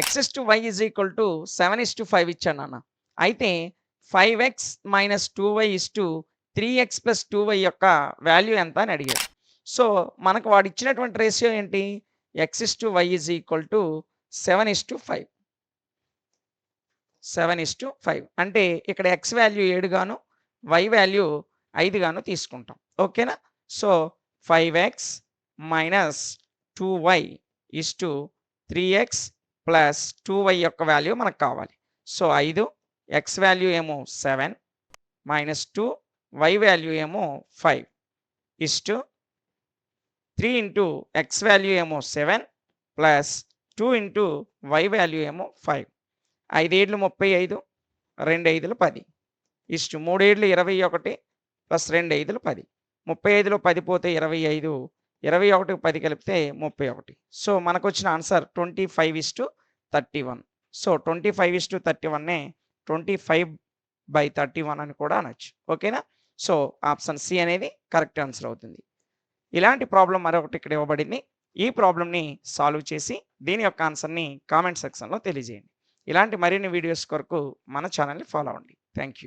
x/y is equal to 7:5 ఇచ్చాడు నాన్న. అయితే 5x minus 2y 3x plus 2y యొక్క వాల్యూ ఎంత అని అడిగాడు. సో మనకు వాడు ఇచ్చినటువంటి రేషియో ఏంటి? x/y is equal to 7:5. 7:5 అంటే ఇక్కడ x వాల్యూ 7 గాను y వాల్యూ 5 గాను తీసుకుంటాం. ఓకేనా? So 5x minus 2y 3x plus 2y యొక్క వాల్యూ మనకు కావాలి. సో 5, x వాల్యూ ఏమో 7 మైనస్ 2 y వాల్యూ ఏమో 5 3 ఇంటూ x వాల్యూ ఏమో 7 ప్లస్ 2 ఇంటూ y వాల్యూ ఏమో 5. 5 ఏళ్ళు 35, 2 5లు 10 3 ఏళ్ళు 21 ప్లస్ 2 5లు 10. 35లో 10 పోతే 25, 21కి 10 కలిపితే 31. సో మనకు వచ్చిన ఆన్సర్ 25:31. సో 25:31నే 25/31 అని కూడా అనొచ్చు. ఓకేనా? సో ఆప్షన్ సి అనేది కరెక్ట్ ఆన్సర్ అవుతుంది. ఇలాంటి ప్రాబ్లం మరొకటి ఇక్కడ ఇవ్వబడింది. ఈ ప్రాబ్లంని సాల్వ్ చేసి దీని యొక్క ఆన్సర్ని కామెంట్ సెక్షన్లో తెలియజేయండి. ఇలాంటి మరిన్ని వీడియోస్ కొరకు మన ఛానల్ని ఫాలో అవ్వండి. Thank you.